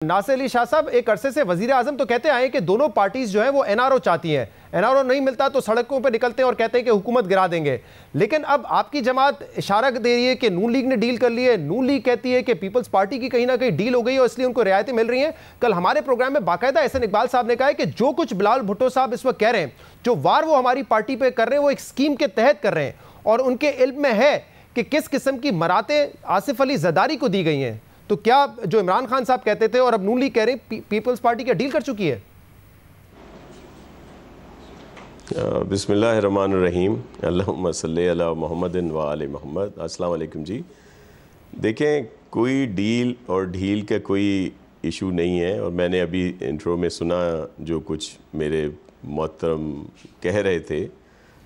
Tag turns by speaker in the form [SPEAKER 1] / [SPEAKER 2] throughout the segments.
[SPEAKER 1] नासिर अली शाह साहब एक अरसे से वजीर आजम तो कहते आए कि दोनों पार्टीज जो हैं वो एनआरओ चाहती हैं, एनआरओ नहीं मिलता तो सड़कों पर निकलते हैं और कहते हैं कि हुकूमत गिरा देंगे। लेकिन अब आपकी जमात इशारा दे रही है कि नून लीग ने डील कर ली है, नून लीग कहती है कि पीपल्स पार्टी की कहीं ना कहीं डील हो गई है और इसलिए उनको रियायतें मिल रही हैं। कल हमारे प्रोग्राम में बाकायदा एहसन इकबाल साहब ने कहा है कि जो कुछ बिलावल भुट्टो साहब इस वक्त कह रहे हैं, जो वार वो हमारी पार्टी पे कर रहे हैं वो एक स्कीम के तहत कर रहे हैं और उनके इल्म में है कि किस किस्म की मरातें आसिफ अली जरदारी को दी गई हैं। तो क्या जो इमरान खान साहब कहते थे और अब नून लीग कह रहे हैं पीपल्स पार्टी क्या डील कर चुकी है?
[SPEAKER 2] बिस्मिल्लाहिर्रहमानिर्रहीम, अल्लाहुम्मा सल्ली अला मुहम्मदिन व आले मोहम्मद। अस्सलाम वालेकुम जी। देखें, कोई डील और ढील का कोई इशू नहीं है और मैंने अभी इंट्रो में सुना जो कुछ मेरे मोहतरम कह रहे थे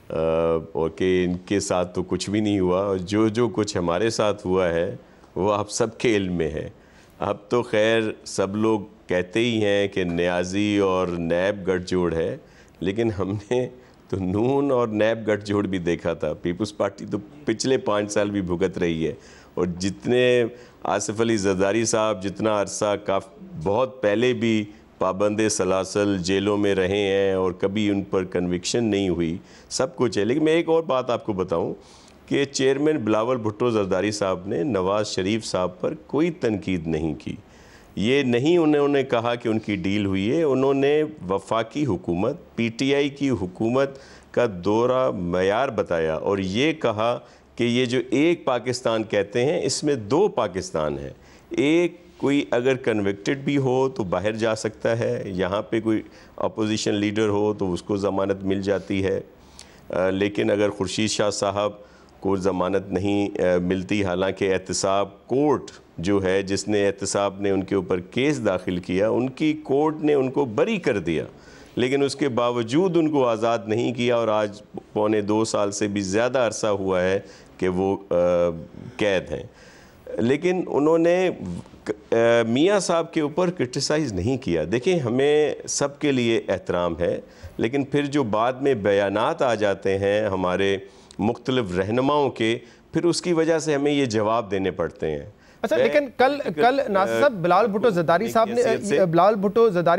[SPEAKER 2] और कि इनके साथ तो कुछ भी नहीं हुआ और जो कुछ हमारे साथ हुआ है वो आप सबके इल्म में है। अब तो खैर सब लोग कहते ही हैं कि न्याजी और नैब गठजोड़ है, लेकिन हमने तो नून और नैब गठजोड़ भी देखा था। पीपल्स पार्टी तो पिछले 5 साल भी भुगत रही है और जितने आसिफ अली जरदारी साहब जितना अरसा बहुत पहले भी पाबंद सलासल जेलों में रहे हैं और कभी उन पर कन्विक्शन नहीं हुई, सब कुछ है। लेकिन मैं एक और बात आपको बताऊं कि चेयरमैन बिलावल भुट्टो जरदारी साहब ने नवाज़ शरीफ साहब पर कोई तनकीद नहीं की। ये नहीं उन्होंने कहा कि उनकी डील हुई है, उन्होंने वफाकी हुकूमत पीटीआई की हुकूमत का दोहरा मयार बताया और ये कहा कि ये जो एक पाकिस्तान कहते हैं इसमें 2 पाकिस्तान है। एक कोई अगर कन्विक्टेड भी हो तो बाहर जा सकता है, यहाँ पे कोई अपोजिशन लीडर हो तो उसको ज़मानत मिल जाती है, लेकिन अगर खुर्शीद शाह साहब को ज़मानत नहीं मिलती, हालांकि एहतसाब कोर्ट जो है जिसने एहतसाब ने उनके ऊपर केस दाखिल किया, उनकी कोर्ट ने उनको बरी कर दिया, लेकिन उसके बावजूद उनको आज़ाद नहीं किया और आज पौने 2 साल से भी ज़्यादा अरसा हुआ है कि वो कैद हैं। लेकिन उन्होंने मियाँ साहब के ऊपर क्रिटिसाइज़ नहीं किया। देखिए, हमें सब के लिए एहतराम है, लेकिन फिर जो बाद में बयानात आ जाते हैं हमारे मुख्तलिफ रहनुमाओं के, फिर उसकी वजह से हमें ये जवाब देने पड़ते हैं।
[SPEAKER 1] अच्छा, लेकिन कल नासिर साहब बिलावल भुट्टो जरदारी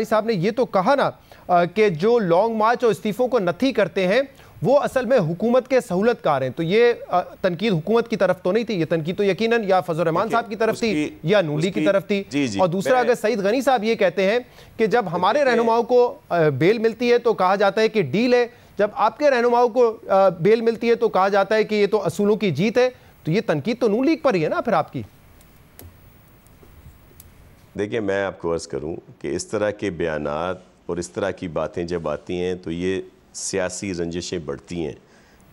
[SPEAKER 1] साहब ने ये तो कहा ना कि जो लॉन्ग मार्च और इस्तीफों को नथी करते हैं वो असल में हुकूमत के सहूलतकार हैं। तो ये तनकीद हुकूमत की तरफ तो नहीं थी, ये तनकीद तो यकीनन या फजल रहमान साहब की तरफ थी या नून लीग की तरफ थी। और दूसरा, अगर सईद गनी साहब ये कहते हैं कि जब हमारे रहनुमाओं को बेल मिलती है तो कहा जाता है कि डील है, जब आपके रहनुमाओं को बेल मिलती है तो कहा जाता है कि ये तो असूलों की जीत है, तो ये तनकीद तो नून लीग पर ही है ना फिर आपकी।
[SPEAKER 2] देखिए, मैं आपको अर्ज़ करूं कि इस तरह के बयानात और इस तरह की बातें जब आती हैं तो ये सियासी रंजिशें बढ़ती हैं।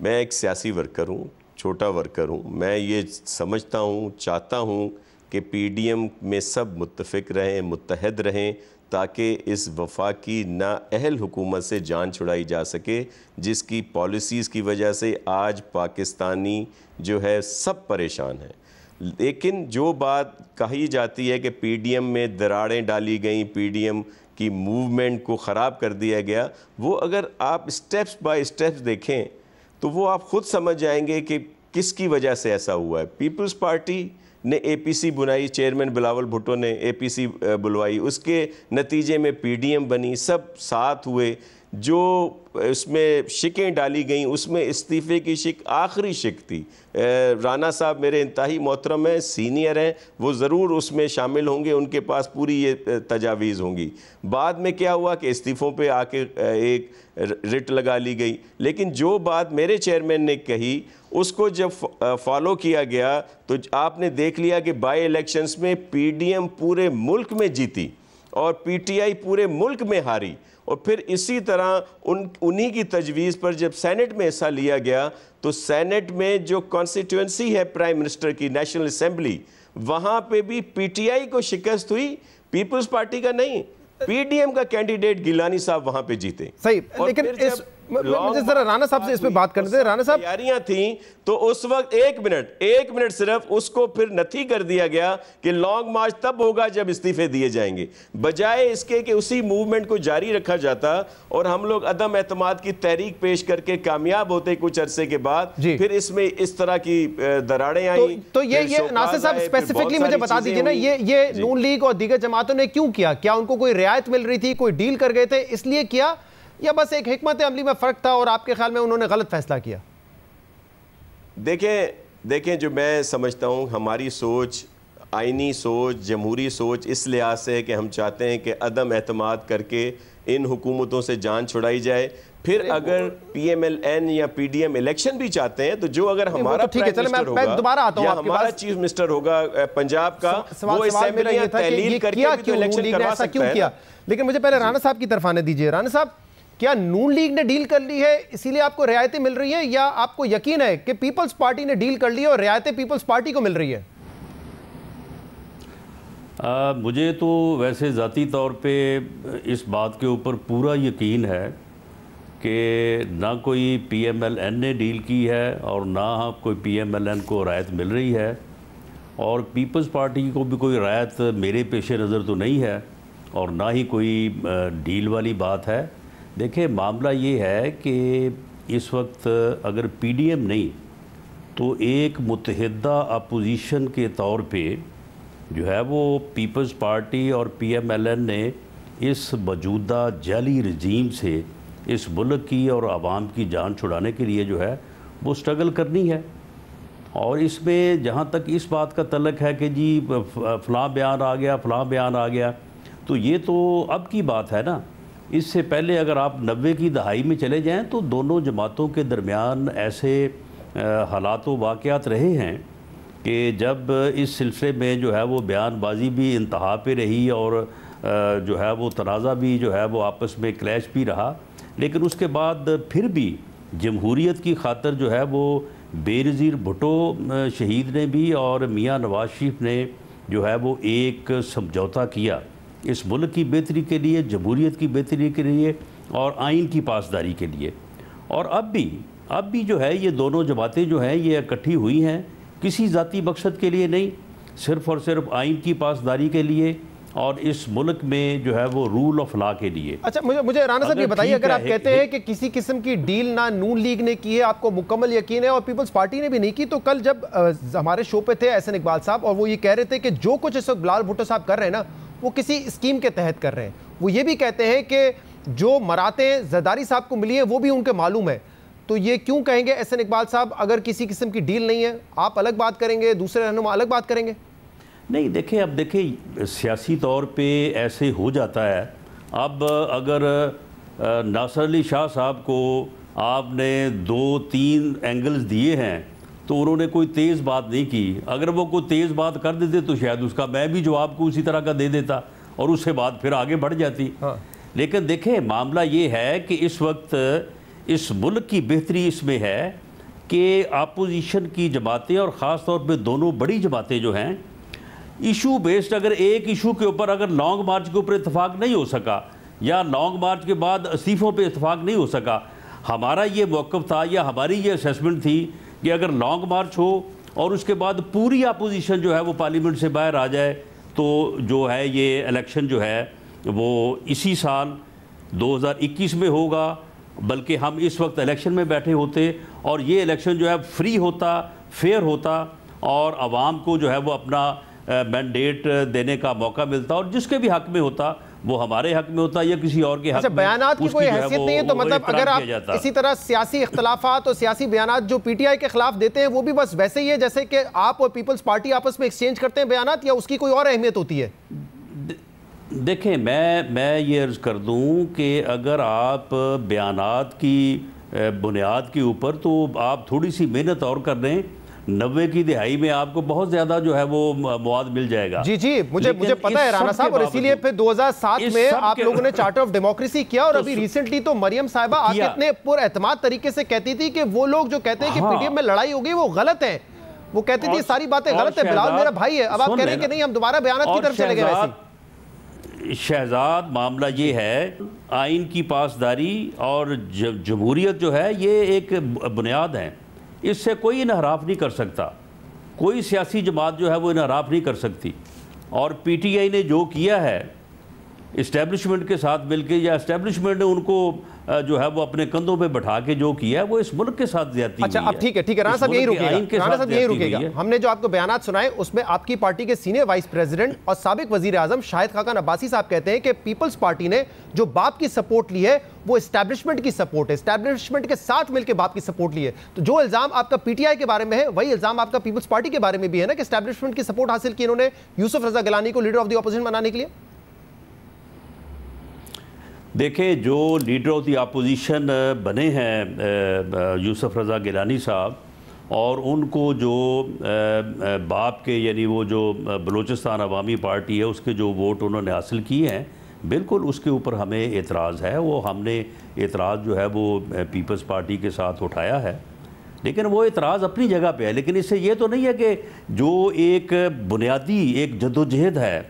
[SPEAKER 2] मैं एक सियासी वर्कर हूं, छोटा वर्कर हूं। मैं ये समझता हूं, चाहता हूं कि पीडीएम में सब मुत्तफ़िक रहें, मुत्तहद रहें, ताकि इस वफाकी नाअहल हुकूमत से जान छुड़ाई जा सके, जिसकी पॉलिसीज़ की वजह से आज पाकिस्तानी जो है सब परेशान हैं। लेकिन जो बात कही जाती है कि पीडीएम में दरारें डाली गई, पीडीएम की मूवमेंट को ख़राब कर दिया गया, वो अगर आप स्टेप्स बाय स्टेप्स देखें तो वो आप ख़ुद समझ जाएंगे कि किसकी वजह से ऐसा हुआ है। पीपल्स पार्टी ने एपीसी बुलाई, चेयरमैन बिलावल भुट्टो ने एपीसी बुलवाई, उसके नतीजे में पीडीएम बनी, सब साथ हुए। जो उसमें शिकें डाली गईं उसमें इस्तीफ़े की शिक आखिरी शिक थी। राना साहब मेरे इंतहाई मोहतरम हैं, सीनियर हैं, वो ज़रूर उसमें शामिल होंगे, उनके पास पूरी ये तजावीज़ होंगी। बाद में क्या हुआ कि इस्तीफ़ों पे आके एक रिट लगा ली गई, लेकिन जो बात मेरे चेयरमैन ने कही उसको जब फॉलो किया गया तो आपने देख लिया कि बाई इलेक्शंस में पीडीएम पूरे मुल्क में जीती और पीटीआई पूरे मुल्क में हारी। और फिर इसी तरह उन्हीं की तजवीज़ पर जब सेनेट में हिस्सा लिया गया तो सेनेट में जो कॉन्स्टिट्यूंसी है प्राइम मिनिस्टर की, नेशनल असेंबली, वहाँ पे भी पीटीआई को शिकस्त हुई, पीपल्स पार्टी का नहीं। पीडीएम का कैंडिडेट गिलानी साहब वहाँ पे जीते।
[SPEAKER 1] सही, लेकिन मुझे जरा राणा साहब से इस पे बात करने दें। राणा साहब,
[SPEAKER 2] तैयारियां थी तो उस वक्त एक मिनट सिर्फ उसको फिर नथी कर दिया गया कि लॉन्ग मार्च तब होगा जब इस्तीफे दिए जाएंगे, बजाय इसके कि उसी मूवमेंट को जारी रखा जाता और हम लोग अदम एतमाद की तहरीक पेश करके कामयाब होते कुछ अरसे के बाद, फिर इसमें इस तरह की दरारें आई।
[SPEAKER 1] तो ये नासिर साहब स्पेसिफिकली मुझे बता दीजिए ना, ये नून लीग और दीगर जमातों ने क्यों किया? क्या उनको कोई रियायत मिल रही थी, कोई डील कर गए थे इसलिए किया, या बस एक हिकमत अमली में फर्क था और आपके ख्याल में उन्होंने गलत फैसला किया?
[SPEAKER 2] देखें जो मैं समझता हूँ हमारी सोच, आईनी सोच, जमहूरी सोच इस लिहाज से है कि हम चाहते हैं कि अदम एतमाद करके इन हुकूमतों से जान छुड़ाई जाए। फिर अगर PMLN या PDM इलेक्शन भी चाहते हैं तो जो अगर हमारा प्राइम मिनिस्टर होगा या हमारा चीफ मिनिस्टर होगा पंजाब का, वो असेंबली तहलील करके भी तो इलेक्शन करवा सकता है।
[SPEAKER 1] लेकिन मुझे पहले राणा साहब की तरफ आने दीजिए। राणा साहब, क्या नून लीग ने डील कर ली है इसीलिए आपको रियायतें मिल रही हैं, या आपको यकीन है कि पीपल्स पार्टी ने डील कर ली है और रियायतें पीपल्स पार्टी को मिल रही है?
[SPEAKER 3] मुझे तो वैसे ज़ाती तौर पे इस बात के ऊपर पूरा यकीन है कि ना कोई PMLN ने डील की है और ना कोई PMLN को रायत मिल रही है, और पीपल्स पार्टी को भी कोई रायत मेरे पेश नज़र तो नहीं है और ना ही कोई डील वाली बात है। देखिए, मामला ये है कि इस वक्त अगर PDM नहीं तो एक मुत्तहिदा अपोजिशन के तौर पे जो है वो पीपल्स पार्टी और PMLN ने इस मौजूदा जाली रजीम से इस मुल्क की और आवाम की जान छुड़ाने के लिए जो है वो स्ट्रगल करनी है। और इसमें जहाँ तक इस बात का तल्लक है कि जी फ़लाँ बयान आ गया, फ़लाँ बयान आ गया, तो ये तो अब की बात है ना। इससे पहले अगर आप 90 की दहाई में चले जाएं तो दोनों जमातों के दरमियान ऐसे हालात व वाक़यात रहे हैं कि जब इस सिलसिले में जो है वो बयानबाजी भी इंतहा पे रही और जो है वो तनाज़ा भी जो है वो आपस में क्लैश भी रहा, लेकिन उसके बाद फिर भी जमहूरियत की खातर जो है वो बेनज़ीर भुट्टो शहीद ने भी और मियाँ नवाज शरीफ ने जो है वो एक समझौता किया इस मुल्क की बेहतरी के लिए, जमहूरियत की बेहतरी के लिए और आइन की पासदारी के लिए। और अब भी जो है ये दोनों जमातें जो हैं ये इकट्ठी हुई हैं किसी ज़ाती मकसद के लिए नहीं, सिर्फ़ और सिर्फ आइन की पासदारी के लिए और इस मुल्क में जो है वो रूल ऑफ लॉ के लिए।
[SPEAKER 1] अच्छा, मुझे राणा साहब ये बताइए, अगर आप कहते हैं कि किसी किस्म की डील ना नून लीग ने की है, आपको मुकम्मल यकीन है, और पीपल्स पार्टी ने भी नहीं की, तो कल जब हमारे शो पे थे एहसन इकबाल साहब और वो ये कह रहे थे कि जो कुछ इस वक्त बिलावल भुट्टो साहब कर रहे हैं ना वो किसी स्कीम के तहत कर रहे हैं। वो ये भी कहते हैं कि जो मरातें जरदारी साहब को मिली है वो भी उनके मालूम है। तो ये क्यों कहेंगे एहसन इकबाल साहब, अगर किसी किस्म की डील नहीं है आप अलग बात करेंगे, दूसरे रहनुमा अलग बात करेंगे?
[SPEAKER 3] नहीं, देखिए, अब देखिए सियासी तौर पे ऐसे हो जाता है। अब अगर नासिर अली शाह साहब को आपने 2-3 एंगल्स दिए हैं तो उन्होंने कोई तेज़ बात नहीं की। अगर वो कोई तेज़ बात कर देते तो शायद उसका मैं भी जवाब को उसी तरह का दे देता और उससे बात फिर आगे बढ़ जाती। हाँ। लेकिन देखें, मामला ये है कि इस वक्त इस मुल्क की बेहतरी इसमें है कि अपोजिशन की जमातें और ख़ास तौर पे दोनों बड़ी जमातें जो हैं इशू बेस्ड, अगर एक इशू के ऊपर अगर लॉन्ग मार्च के ऊपर इतफाक़ नहीं हो सका या लॉन्ग मार्च के बाद इस्तीफ़ों पे इतफाक़ नहीं हो सका, हमारा ये मौक़िफ़ था या हमारी ये असेसमेंट थी कि अगर लॉन्ग मार्च हो और उसके बाद पूरी अपोजिशन जो है वो पार्लियामेंट से बाहर आ जाए तो जो है ये इलेक्शन जो है वो इसी साल 2021 में होगा, बल्कि हम इस वक्त इलेक्शन में बैठे होते और ये इलेक्शन जो है फ्री होता, फेयर होता और आवाम को जो है वो अपना मैंडेट देने का मौका मिलता और जिसके भी हक में होता वो हमारे हक में होता या किसी और के हक में।
[SPEAKER 1] बयानात की कोई हैसियत नहीं है तो मतलब अगर आप इसी तरह सियासी इख्तलाफात और सियासी बयानात जो पीटीआई के खिलाफ देते हैं वो भी बस वैसे ही है जैसे कि आप और पीपल्स पार्टी आपस में एक्सचेंज करते हैं बयानात, या उसकी कोई और अहमियत होती है?
[SPEAKER 3] देखें, मैं ये अर्ज़ कर दूं कि अगर आप बयानात की बुनियाद के ऊपर तो आप थोड़ी सी मेहनत और कर दें, 90 की दिहाई में आपको बहुत ज़्यादा जो है वो मवाद मिल जाएगा।
[SPEAKER 1] जी मुझे पता है राणा साहब, और इसीलिए फिर 2007 में आप लोगों ने चार्टर ऑफ डेमोक्रेसी किया और अभी रिसेंटली तो मरियम साहिबा आके इतने पुरएतमाद तरीके से कहती थी कि वो लोग जो कहते हैं कि पीडीएम में लड़ाई हो गई वो गलत है, वो कहती थी सारी बातें गलत है, बिलावल मेरा भाई है। अब आप कह रहे हैं कि नहीं हम दोबारा बयानात की तरफ चले गए। वैसे
[SPEAKER 3] شہزاد معاملہ یہ ہے، آئین کی پاسداری اور جمہوریت جو ہے یہ ایک بنیاد ہے، اس سے کوئی انحراف نہیں کر سکتا، کوئی سیاسی جماعت جو ہے وہ انحراف نہیں کر سکتی۔ اور پی ٹی آئی نے جو کیا ہے اسٹیبلشمنٹ کے ساتھ مل کے، یا اسٹیبلشمنٹ نے ان کو جو ہے وہ اپنے کندھوں پہ بٹھا کے جو کیا ہے، وہ اس ملک کے ساتھ زیادتی ہوئی ہے۔
[SPEAKER 1] اچھا اب ٹھیک ہے رانا صاحب یہی رکے گا، ہم نے جو آپ کو بیانات سنائے اس میں آپ کی پارٹی کے سینئر وائس پریزیڈنٹ اور سابق وزیر اعظم شاہد خاقان عباسی صاحب کہتے ہیں کہ پیپلز پارٹی نے جو باپ کی سپورٹ لی ہے وہ اسٹیبلشمنٹ کی سپورٹ ہے، اسٹیبلشمنٹ کے ساتھ مل کے باپ کی سپورٹ لی ہے۔ تو جو الزام آپ کا پی ٹی آئی کے بارے میں ہے وہی الزام آپ کا پیپلز پارٹی کے بارے میں بھی ہے نا، کہ اسٹیبلشمنٹ کی سپورٹ حاصل کی انہوں نے یوسف رضا گیلانی کو لیڈر آف دی اپوزیشن بنانے کے لیے۔
[SPEAKER 3] دیکھیں جو لیڈر آف دی اپوزیشن بنے ہیں یوسف رضا گیلانی صاحب، اور ان کو جو باپ کے یعنی وہ جو بلوچستان عوامی پارٹی ہے اس کے جو ووٹ انہوں نے حاصل کیے ہیں، بالکل اس کے اوپر ہمیں اعتراض ہے، وہ ہم نے اعتراض جو ہے وہ پیپلز پارٹی کے ساتھ اٹھایا ہے، لیکن وہ اعتراض اپنی جگہ پہ ہے۔ لیکن اس سے یہ تو نہیں ہے کہ جو ایک بنیادی ایک جدوجہد ہے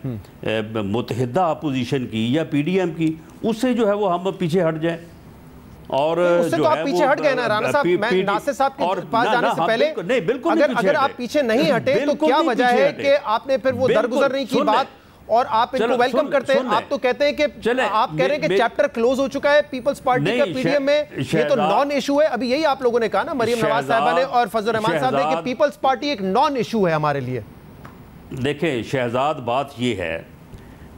[SPEAKER 3] متحدہ اپوزیشن کی یا پی ڈی ایم کی، اس سے جو ہے وہ ہم پیچھے ہٹ جائیں۔ اور
[SPEAKER 1] اس سے تو آپ پیچھے ہٹ گئے نا رانا صاحب، میں ناصر صاحب کے پاس جانے سے پہلے اگر آپ پیچھے نہیں ہٹے تو کیا وجہ ہے کہ آپ نے پھر وہ درگزر نہیں کی بات اور آپ ان کو ویلکم کرتے ہیں؟ آپ تو کہتے ہیں کہ آپ کہہ رہے ہیں کہ چیپٹر کلوز ہو چکا ہے پیپلز پارٹی کا پی ڈی ایم میں، یہ تو نان ایشو ہے۔ ابھی یہی آپ لوگوں نے کہا نا، مریم نواز صاحبہ نے اور فضل الرحمان صاحب نے، کہ پیپلز پارٹی ایک نان ایشو ہے ہمارے لیے۔
[SPEAKER 3] دیکھیں شہزاد، بات یہ ہے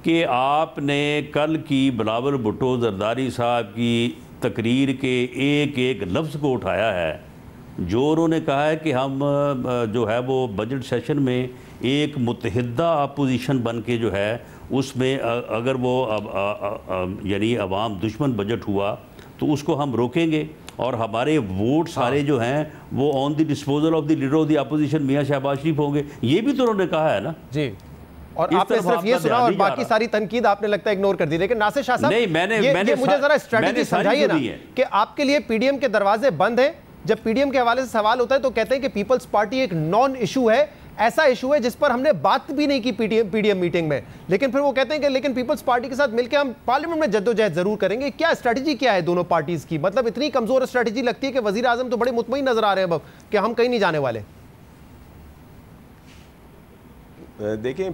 [SPEAKER 3] کہ آپ نے کل کی بلاول بھٹو زرداری صاحب کی تقریر کے ایک ایک لفظ کو اٹھایا ہے، جو انہوں نے کہا ہے کہ ہم جو ہے وہ بجٹ سیشن میں ایک متحدہ اپوزیشن بن کے جو ہے اس میں اگر وہ یعنی عوام دشمن بجٹ ہوا تو اس کو ہم روکیں گے، اور ہمارے ووٹ سارے جو ہیں وہ on the disposal of the leader of the opposition Mian Shehbaz شریف ہوں گے، یہ بھی تو انہوں نے کہا ہے نا جی۔
[SPEAKER 1] اور آپ نے صرف یہ سنا اور باقی ساری تنقید آپ نے لگتا ہے اگنور کر دی۔ لیکن ناصر شاہ صاحب یہ مجھے ذرا اسٹریٹجی سمجھائیے نا کہ آپ کے لیے پی ڈی ایم کے دروازے بند ہیں، جب پی ڈی ایم کے حوالے سے سوال ہوتا ہے تو کہتے ہیں کہ پیپلز پارٹی ایک نان ایشو ہے، ایسا ایشو ہے جس پر ہم نے بات بھی نہیں کی پی ڈی ایم میٹنگ میں، لیکن پھر وہ کہتے ہیں کہ لیکن پیپلز پارٹی کے ساتھ مل کے ہم پارلیمنٹ میں جدوجہد ضرور کریں گے۔ کیا اسٹریٹجی کیا ہے دونوں پارٹیز کی؟ مطلب اتنی کمزور اسٹریٹجی لگتی ہے کہ وزیر اعظم تو بڑے مطمئن نظر آ رہے ہیں اب کہ ہم کہیں نہیں جانے والے۔
[SPEAKER 2] دیکھیں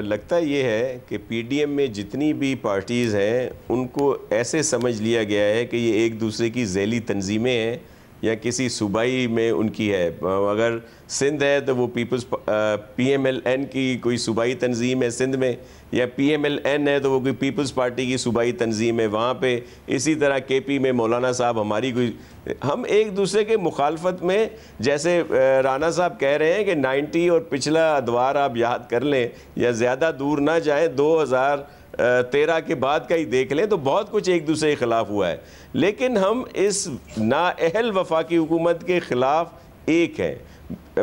[SPEAKER 2] لگتا یہ ہے کہ پی ڈی ایم میں جتنی بھی پارٹیز ہیں ان کو ایسے سمجھ لیا گیا ہے کہ یہ ایک دوسرے کی ذیلی تنظیمیں ہیں یا کسی صوبائی میں ان کی ہے۔ اگر سندھ ہے تو وہ پی ایم ایل این کی کوئی صوبائی تنظیم ہے سندھ میں، یا پی ایم ایل این ہے تو وہ کوئی پیپلز پارٹی کی صوبائی تنظیم ہے وہاں پہ۔ اسی طرح کے پی میں مولانا صاحب ہماری کوئی، ہم ایک دوسرے کے مخالفت میں، جیسے رانا صاحب کہہ رہے ہیں کہ 90 اور پچھلا ادوار آپ یاد کر لیں یا زیادہ دور نہ جائیں، 2013 کے بعد کا ہی دیکھ لیں تو بہت کچھ ایک دوسرے کے خلاف ہوا ہے، لیکن ہم اس نااہل وفاقی حکومت کے خلاف ایک ہیں۔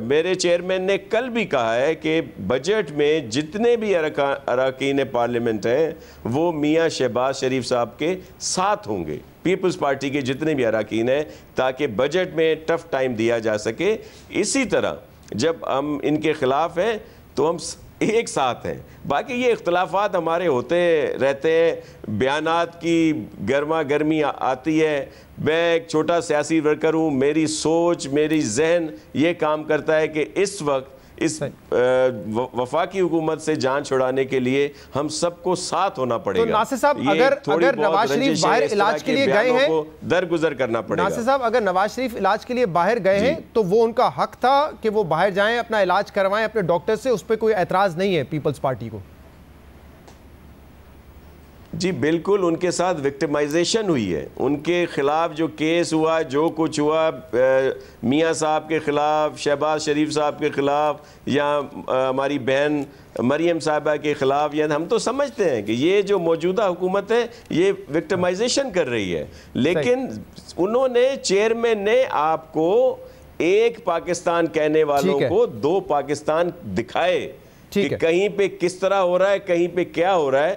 [SPEAKER 2] میرے چیئرمین نے کل بھی کہا ہے کہ بجٹ میں جتنے بھی اراکین پارلیمنٹ ہیں وہ میاں شہباز شریف صاحب کے ساتھ ہوں گے، پیپلز پارٹی کے جتنے بھی اراکین ہیں، تاکہ بجٹ میں ٹف ٹائم دیا جا سکے۔ اسی طرح جب ہم ان کے خلاف ہیں تو ہم ایک ساتھ ہیں۔ باقی یہ اختلافات ہمارے ہوتے رہتے ہیں، بیانات کی گرما گرمی آتی ہے۔ میں ایک چھوٹا سیاسی ورکر ہوں، میری سوچ، میری ذہن یہ کام کرتا ہے کہ اس وقت اس وفاقی حکومت سے جان چھڑانے کے لیے ہم سب کو ساتھ ہونا پڑے گا۔
[SPEAKER 1] تو ناصر صاحب اگر نواز شریف باہر علاج کے لیے گئے ہیں،
[SPEAKER 2] درگزر کرنا پڑے گا۔
[SPEAKER 1] ناصر صاحب اگر نواز شریف علاج کے لیے باہر گئے ہیں تو وہ ان کا حق تھا کہ وہ باہر جائیں، اپنا علاج کروائیں اپنے ڈاکٹر سے، اس پہ کوئی اعتراض نہیں ہے پیپلز پارٹی کو۔
[SPEAKER 2] جی بالکل، ان کے ساتھ وکٹمائزیشن ہوئی ہے، ان کے خلاف جو کیس ہوا، جو کچھ ہوا میاں صاحب کے خلاف، شہباز شریف صاحب کے خلاف، یا ہماری بہن مریم صاحبہ کے خلاف، یا ہم تو سمجھتے ہیں کہ یہ جو موجودہ حکومت ہے یہ وکٹمائزیشن کر رہی ہے، لیکن انہوں نے، چیئرمین نے آپ کو ایک پاکستان کہنے والوں کو دو پاکستان دکھائے کہ کہیں پہ کس طرح ہو رہا ہے، کہیں پہ کیا ہو رہا ہے۔